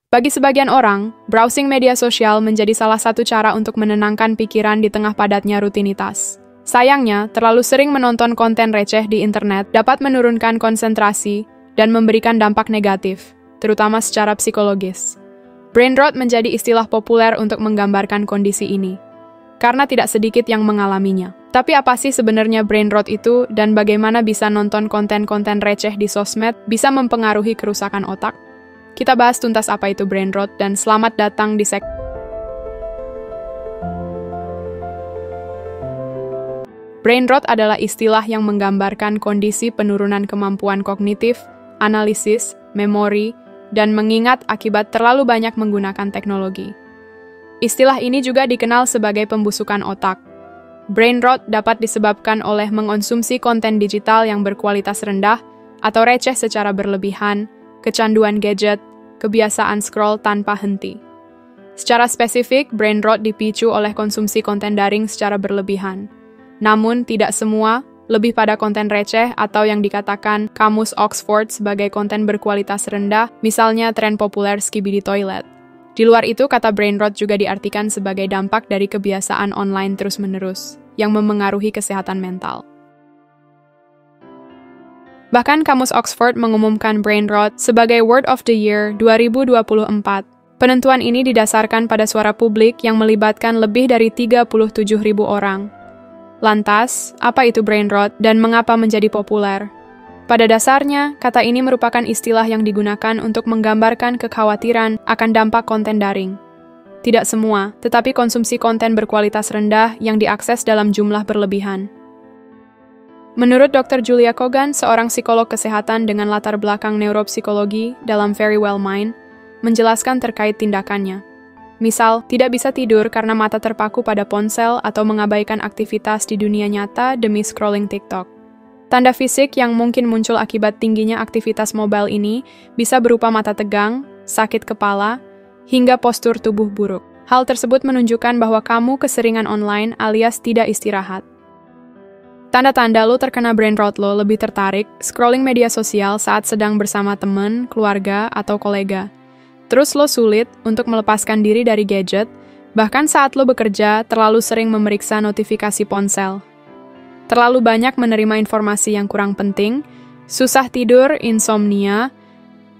Bagi sebagian orang, browsing media sosial menjadi salah satu cara untuk menenangkan pikiran di tengah padatnya rutinitas. Sayangnya, terlalu sering menonton konten receh di internet dapat menurunkan konsentrasi dan memberikan dampak negatif, terutama secara psikologis. Brain rot menjadi istilah populer untuk menggambarkan kondisi ini, karena tidak sedikit yang mengalaminya. Tapi apa sih sebenarnya brain rot itu dan bagaimana bisa nonton konten-konten receh di sosmed bisa mempengaruhi kerusakan otak? Kita bahas tuntas apa itu brain rot dan selamat datang di Brain rot adalah istilah yang menggambarkan kondisi penurunan kemampuan kognitif, analisis, memori, dan mengingat akibat terlalu banyak menggunakan teknologi. Istilah ini juga dikenal sebagai pembusukan otak. Brain rot dapat disebabkan oleh mengonsumsi konten digital yang berkualitas rendah atau receh secara berlebihan, kecanduan gadget, kebiasaan scroll tanpa henti. Secara spesifik, brain rot dipicu oleh konsumsi konten daring secara berlebihan. Namun, tidak semua, lebih pada konten receh atau yang dikatakan Kamus Oxford sebagai konten berkualitas rendah, misalnya tren populer Skibidi Toilet. Di luar itu, kata brain rot juga diartikan sebagai dampak dari kebiasaan online terus-menerus, yang memengaruhi kesehatan mental. Bahkan Kamus Oxford mengumumkan brain rot sebagai Word of the Year 2024. Penentuan ini didasarkan pada suara publik yang melibatkan lebih dari 37.000 orang. Lantas, apa itu brain rot dan mengapa menjadi populer? Pada dasarnya, kata ini merupakan istilah yang digunakan untuk menggambarkan kekhawatiran akan dampak konten daring. Tidak semua, tetapi konsumsi konten berkualitas rendah yang diakses dalam jumlah berlebihan. Menurut Dr. Julia Kogan, seorang psikolog kesehatan dengan latar belakang neuropsikologi dalam Very Well Mind, menjelaskan terkait tindakannya. Misal, tidak bisa tidur karena mata terpaku pada ponsel atau mengabaikan aktivitas di dunia nyata demi scrolling TikTok. Tanda fisik yang mungkin muncul akibat tingginya aktivitas mobile ini bisa berupa mata tegang, sakit kepala, hingga postur tubuh buruk. Hal tersebut menunjukkan bahwa kamu keseringan online alias tidak istirahat. Tanda-tanda lo terkena brain rot lo lebih tertarik scrolling media sosial saat sedang bersama teman, keluarga, atau kolega. Terus lo sulit untuk melepaskan diri dari gadget, bahkan saat lo bekerja terlalu sering memeriksa notifikasi ponsel. Terlalu banyak menerima informasi yang kurang penting, susah tidur, insomnia,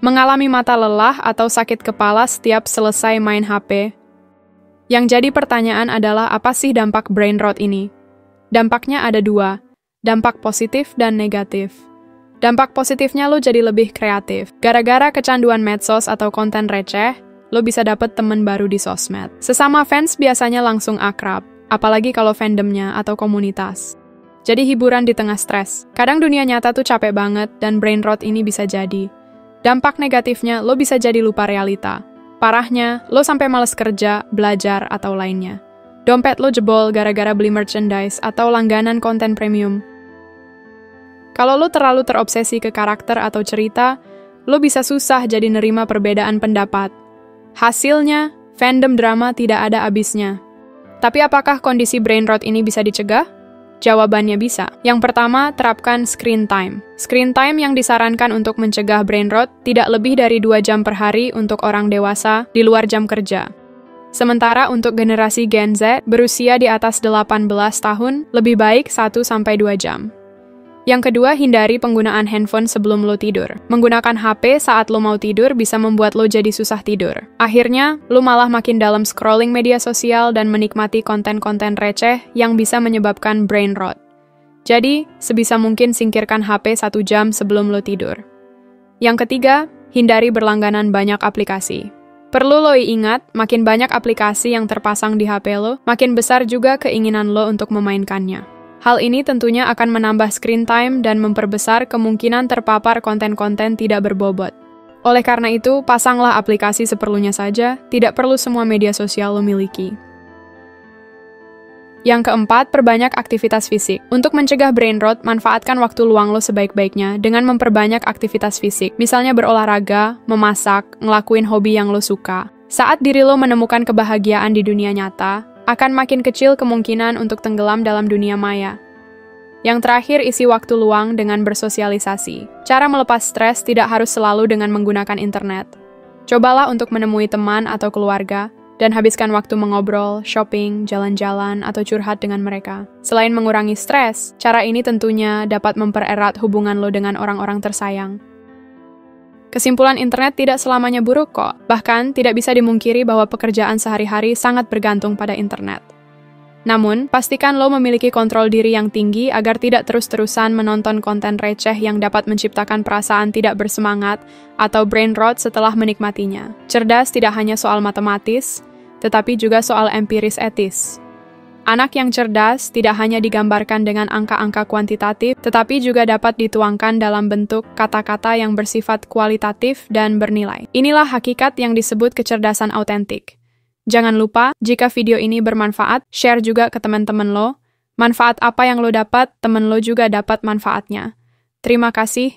mengalami mata lelah atau sakit kepala setiap selesai main HP. Yang jadi pertanyaan adalah apa sih dampak brain rot ini? Dampaknya ada dua, dampak positif dan negatif. Dampak positifnya lo jadi lebih kreatif. Gara-gara kecanduan medsos atau konten receh, lo bisa dapet temen baru di sosmed. Sesama fans biasanya langsung akrab, apalagi kalau fandomnya atau komunitas. Jadi hiburan di tengah stres. Kadang dunia nyata tuh capek banget dan brain rot ini bisa jadi. Dampak negatifnya, lo bisa jadi lupa realita. Parahnya, lo sampai males kerja, belajar, atau lainnya. Dompet lo jebol gara-gara beli merchandise atau langganan konten premium. Kalau lo terlalu terobsesi ke karakter atau cerita, lo bisa susah jadi nerima perbedaan pendapat. Hasilnya, fandom drama tidak ada habisnya. Tapi apakah kondisi brain rot ini bisa dicegah? Jawabannya bisa. Yang pertama, terapkan screen time. Screen time yang disarankan untuk mencegah brain rot tidak lebih dari 2 jam per hari untuk orang dewasa di luar jam kerja. Sementara untuk generasi Gen Z berusia di atas 18 tahun, lebih baik 1-2 jam. Yang kedua, hindari penggunaan handphone sebelum lo tidur. Menggunakan HP saat lo mau tidur bisa membuat lo jadi susah tidur. Akhirnya, lo malah makin dalam scrolling media sosial dan menikmati konten-konten receh yang bisa menyebabkan brain rot. Jadi, sebisa mungkin singkirkan HP 1 jam sebelum lo tidur. Yang ketiga, hindari berlangganan banyak aplikasi. Perlu lo ingat, makin banyak aplikasi yang terpasang di HP lo, makin besar juga keinginan lo untuk memainkannya. Hal ini tentunya akan menambah screen time dan memperbesar kemungkinan terpapar konten-konten tidak berbobot. Oleh karena itu, pasanglah aplikasi seperlunya saja, tidak perlu semua media sosial lo miliki. Yang keempat, perbanyak aktivitas fisik. Untuk mencegah brain rot, manfaatkan waktu luang lo sebaik-baiknya dengan memperbanyak aktivitas fisik, misalnya berolahraga, memasak, ngelakuin hobi yang lo suka. Saat diri lo menemukan kebahagiaan di dunia nyata, akan makin kecil kemungkinan untuk tenggelam dalam dunia maya. Yang terakhir, isi waktu luang dengan bersosialisasi. Cara melepas stres tidak harus selalu dengan menggunakan internet. Cobalah untuk menemui teman atau keluarga, dan habiskan waktu mengobrol, shopping, jalan-jalan, atau curhat dengan mereka. Selain mengurangi stres, cara ini tentunya dapat mempererat hubungan lo dengan orang-orang tersayang. Kesimpulan internet tidak selamanya buruk kok, bahkan tidak bisa dimungkiri bahwa pekerjaan sehari-hari sangat bergantung pada internet. Namun, pastikan lo memiliki kontrol diri yang tinggi agar tidak terus-terusan menonton konten receh yang dapat menciptakan perasaan tidak bersemangat atau brain rot setelah menikmatinya. Cerdas tidak hanya soal matematis, tetapi juga soal empiris etis. Anak yang cerdas tidak hanya digambarkan dengan angka-angka kuantitatif, tetapi juga dapat dituangkan dalam bentuk kata-kata yang bersifat kualitatif dan bernilai. Inilah hakikat yang disebut kecerdasan autentik. Jangan lupa, jika video ini bermanfaat, share juga ke teman-teman lo. Manfaat apa yang lo dapat, teman lo juga dapat manfaatnya. Terima kasih.